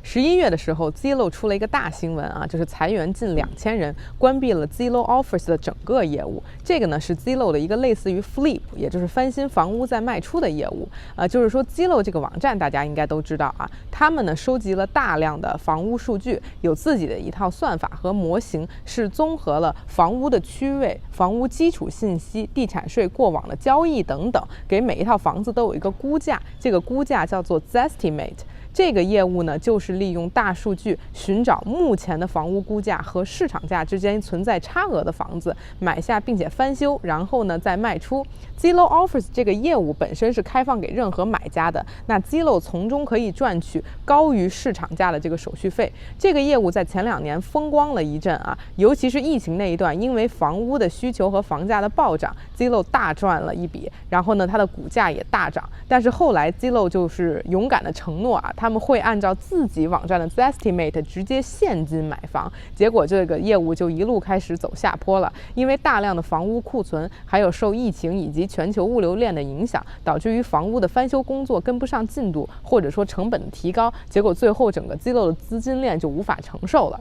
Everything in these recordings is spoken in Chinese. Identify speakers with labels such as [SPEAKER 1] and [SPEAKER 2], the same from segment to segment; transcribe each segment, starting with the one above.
[SPEAKER 1] 11月的时候 Zillow 出了一个大新闻啊，就是裁员近2000人，关闭了 Zillow Offers 的整个业务。这个呢是 Zillow 的一个类似于 Flip， 也就是翻新房屋再卖出的业务。就是说 Zillow 这个网站大家应该都知道啊，他们呢收集了大量的房屋数据，有自己的一套算法和模型，是综合了房屋的区位、房屋基础信息、地产税过往的交易等等，给每一套房子都有一个估价，这个估价叫做 Zestimate。这个业务呢，就是利用大数据寻找目前的房屋估价和市场价之间存在差额的房子，买下并且翻修，然后呢再卖出。Zillow Offers 这个业务本身是开放给任何买家的，那 Zillow 从中可以赚取高于市场价的这个手续费。这个业务在前2年风光了一阵啊，尤其是疫情那一段，因为房屋的需求和房价的暴涨 ，Zillow 大赚了一笔，然后呢它的股价也大涨。但是后来 Zillow 就是勇敢的承诺啊，他们会按照自己网站的 Zestimate 直接现金买房，结果这个业务就一路开始走下坡了。因为大量的房屋库存，还有受疫情以及全球物流链的影响，导致于房屋的翻修工作跟不上进度，或者说成本的提高，结果最后整个 Zillow 的资金链就无法承受了。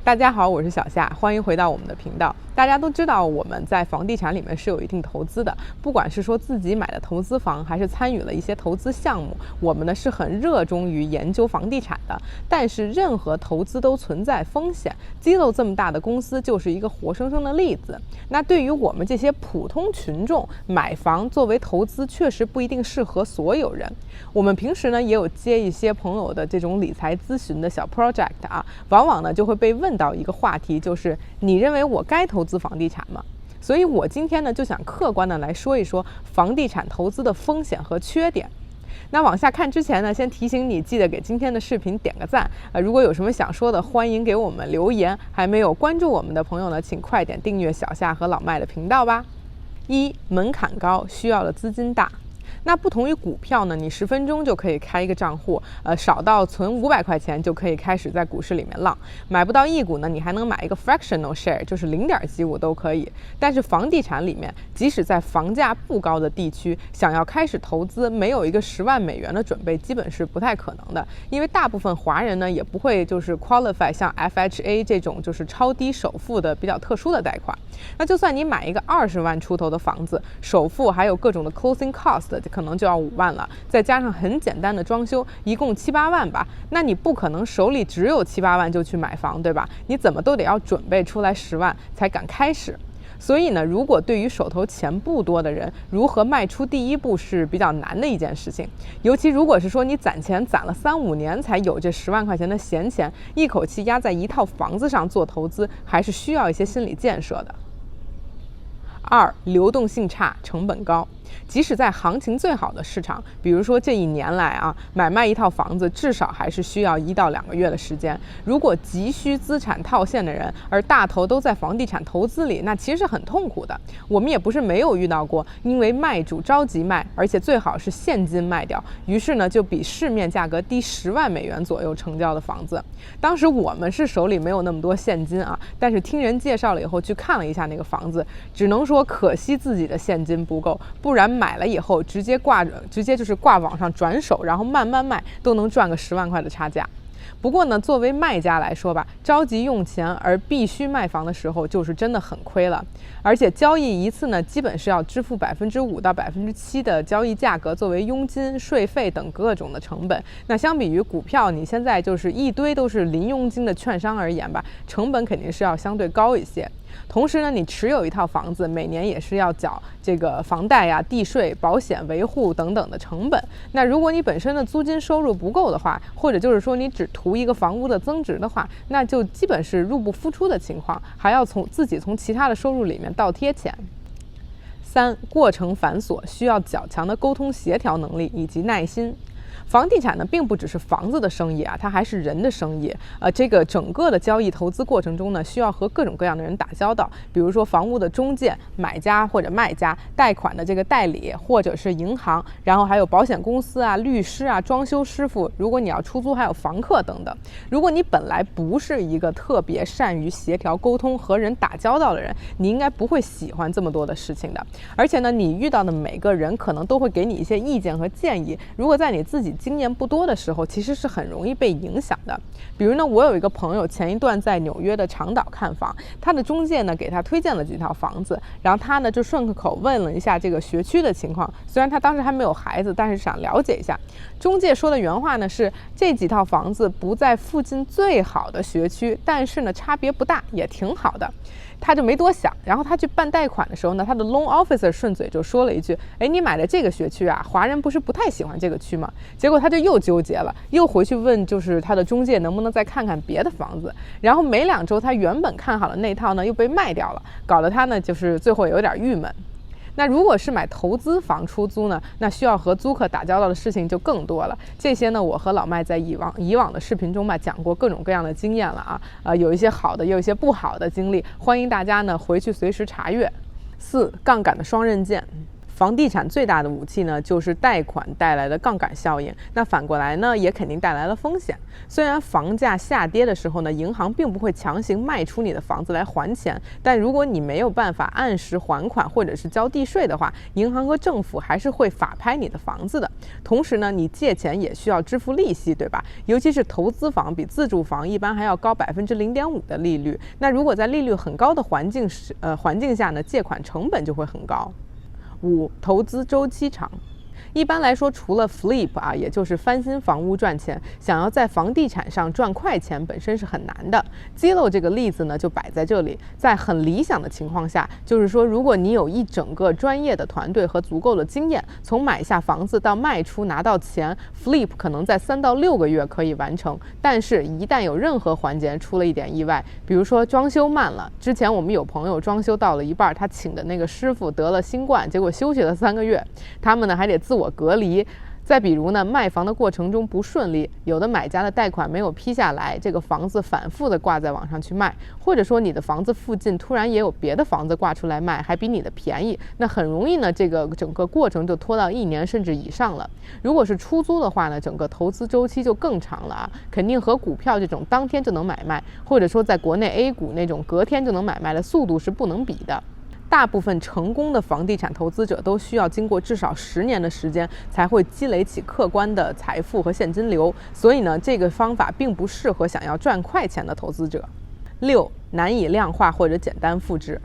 [SPEAKER 1] 大家好，我是小夏，欢迎回到我们的频道。大家都知道我们在房地产里面是有一定投资的，不管是说自己买的投资房，还是参与了一些投资项目，我们呢是很热衷于研究房地产的。但是任何投资都存在风险， Zillow 这么大的公司就是一个活生生的例子。那对于我们这些普通群众，买房作为投资确实不一定适合所有人。我们平时呢也有接一些朋友的这种理财咨询的小 project 啊，往往呢就会被问到一个话题，就是你认为我该投资房地产吗？所以我今天呢就想客观的来说一说房地产投资的风险和缺点。那往下看之前呢，先提醒你记得给今天的视频点个赞，如果有什么想说的，欢迎给我们留言。还没有关注我们的朋友呢，请快点订阅小夏和老麦的频道吧。门槛高，需要的资金大。那不同于股票呢，你10分钟就可以开一个账户，少到存500块钱就可以开始在股市里面浪。买不到1股呢，你还能买一个 fractional share， 就是0点几股都可以。但是房地产里面，即使在房价不高的地区，想要开始投资，没有一个10万美元的准备，基本是不太可能的。因为大部分华人呢，也不会就是 qualify 像 FHA 这种就是超低首付的比较特殊的贷款。那就算你买一个20万出头的房子，首付还有各种的 closing cost，可能就要5万了，再加上很简单的装修，一共7、8万吧。那你不可能手里只有7、8万就去买房，对吧？你怎么都得要准备出来10万才敢开始。所以呢，如果对于手头钱不多的人，如何迈出第一步是比较难的一件事情。尤其如果是说你攒钱攒了3、5年才有这10万块钱的闲钱，一口气压在一套房子上做投资，还是需要一些心理建设的。流动性差，成本高。即使在行情最好的市场，比如说这1年来啊，买卖一套房子至少还是需要1到2个月的时间。如果急需资产套现的人，而大头都在房地产投资里，那其实是很痛苦的。我们也不是没有遇到过，因为卖主着急卖，而且最好是现金卖掉，于是呢就比市面价格低10万美元左右成交的房子。当时我们是手里没有那么多现金啊，但是听人介绍了以后去看了一下那个房子，只能说可惜自己的现金不够，不然买了以后直接就是挂网上转手，然后慢慢卖，都能赚个10万块的差价。不过呢，作为卖家来说吧，着急用钱而必须卖房的时候，就是真的很亏了。而且交易一次呢，基本是要支付5%到7%的交易价格作为佣金、税费等各种的成本。那相比于股票，你现在就是一堆都是零佣金的券商而言吧，成本肯定是要相对高一些。同时呢，你持有一套房子，每年也是要缴这个房贷呀、地税、保险、维护等等的成本。那如果你本身的租金收入不够的话，或者就是说你只图一个房屋的增值的话，那就基本是入不敷出的情况，还要自己从其他的收入里面倒贴钱。过程繁琐，需要较强的沟通协调能力以及耐心。房地产呢，并不只是房子的生意啊，它还是人的生意。这个整个的交易投资过程中呢，需要和各种各样的人打交道，比如说房屋的中介、买家或者卖家、贷款的这个代理或者是银行，然后还有保险公司啊、律师啊、装修师傅，如果你要出租还有房客等等。如果你本来不是一个特别善于协调沟通和人打交道的人，你应该不会喜欢这么多的事情的。而且呢，你遇到的每个人可能都会给你一些意见和建议，如果在你自己经验不多的时候，其实是很容易被影响的。比如呢，我有一个朋友前一段在纽约的长岛看房，他的中介呢给他推荐了几套房子，然后他呢就顺口问了一下这个学区的情况。虽然他当时还没有孩子，但是想了解一下。中介说的原话呢是，这几套房子不在附近最好的学区，但是呢差别不大，也挺好的。他就没多想，然后他去办贷款的时候呢，他的 loan officer 顺嘴就说了一句：“哎，你买的这个学区啊，华人不是不太喜欢这个区吗？”结果他就又纠结了，又回去问就是他的中介能不能再看看别的房子。然后没2周，他原本看好的那套呢又被卖掉了，搞得他呢就是最后有点郁闷。那如果是买投资房出租呢，那需要和租客打交道的事情就更多了。这些呢，我和老麦在以往的视频中吧讲过各种各样的经验了啊，有一些好的，也有一些不好的经历，欢迎大家呢回去随时查阅。4. 杠杆的双刃剑。房地产最大的武器呢，就是贷款带来的杠杆效应。那反过来呢，也肯定带来了风险。虽然房价下跌的时候呢，银行并不会强行卖出你的房子来还钱，但如果你没有办法按时还款或者是交地税的话，银行和政府还是会法拍你的房子的。同时呢，你借钱也需要支付利息，对吧？尤其是投资房比自住房一般还要高0.5%的利率。那如果在利率很高的环境下呢，借款成本就会很高。5. 投资周期长。一般来说，除了 flip 也就是翻新房屋赚钱，想要在房地产上赚快钱本身是很难的。Zillow 这个例子呢就摆在这里，在很理想的情况下，就是说如果你有一整个专业的团队和足够的经验，从买下房子到卖出拿到钱， flip 可能在3到6个月可以完成。但是一旦有任何环节出了一点意外，比如说装修慢了，之前我们有朋友装修到了一半，他请的那个师傅得了新冠，结果休息了3个月，他们呢还得自我隔离。再比如呢，卖房的过程中不顺利，有的买家的贷款没有批下来，这个房子反复的挂在网上去卖，或者说你的房子附近突然也有别的房子挂出来卖，还比你的便宜，那很容易呢，这个整个过程就拖到1年甚至以上了。如果是出租的话呢，整个投资周期就更长了肯定和股票这种当天就能买卖，或者说在国内 A 股那种隔天就能买卖的速度是不能比的。大部分成功的房地产投资者都需要经过至少10年的时间才会积累起客观的财富和现金流，所以呢，这个方法并不适合想要赚快钱的投资者。6. 难以量化或者简单复制。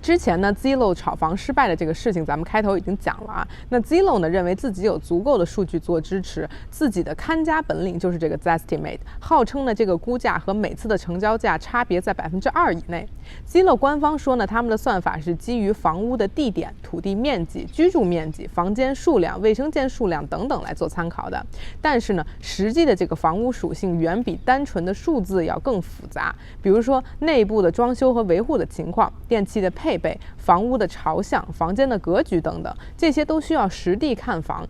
[SPEAKER 1] 之前呢 Zillow 炒房失败的这个事情咱们开头已经讲了那 Zillow 呢认为自己有足够的数据做支持，自己的看家本领就是这个 Zestimate， 号称呢这个估价和每次的成交价差别在2%以内。Zillow 官方说呢，他们的算法是基于房屋的地点、土地面积、居住面积、房间数量、卫生间数量等等来做参考的。但是呢，实际的这个房屋属性远比单纯的数字要更复杂，比如说内部的装修和维护的情况、电器的配备、房屋的朝向、房间的格局等等，这些都需要实地看房。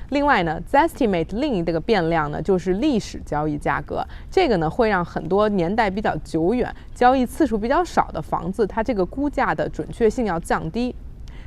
[SPEAKER 1] 另外呢 Zestimate 另一个变量呢就是历史交易价格，这个呢会让很多年代比较久远、交易次数比较少的房子，它这个估价的准确性要降低。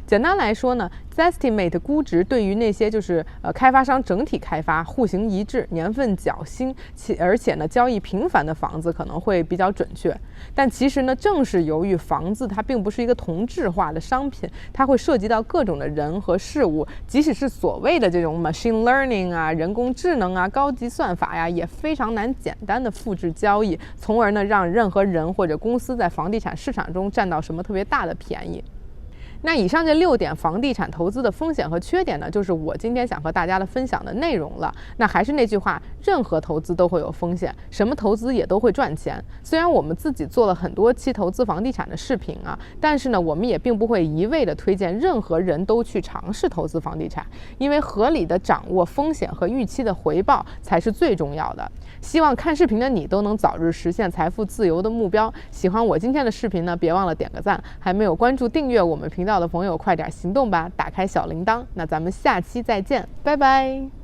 [SPEAKER 1] 简单来说呢 Zestimate 估值对于那些就是开发商整体开发、户型一致、年份较新而且呢交易频繁的房子可能会比较准确。但其实呢，正是由于房子它并不是一个同质化的商品，它会涉及到各种的人和事物，即使是所谓的这种 machine learning 人工智能高级算法也非常难简单的复制交易，从而呢让任何人或者公司在房地产市场中占到什么特别大的便宜。那以上这6点房地产投资的风险和缺点呢，就是我今天想和大家的分享的内容了。那还是那句话，任何投资都会有风险，什么投资也都会赚钱。虽然我们自己做了很多期投资房地产的视频但是呢，我们也并不会一味的推荐任何人都去尝试投资房地产，因为合理的掌握风险和预期的回报才是最重要的。希望看视频的你都能早日实现财富自由的目标。喜欢我今天的视频呢，别忘了点个赞，还没有关注订阅我们频道的朋友快点行动吧，打开小铃铛。那咱们下期再见，拜拜。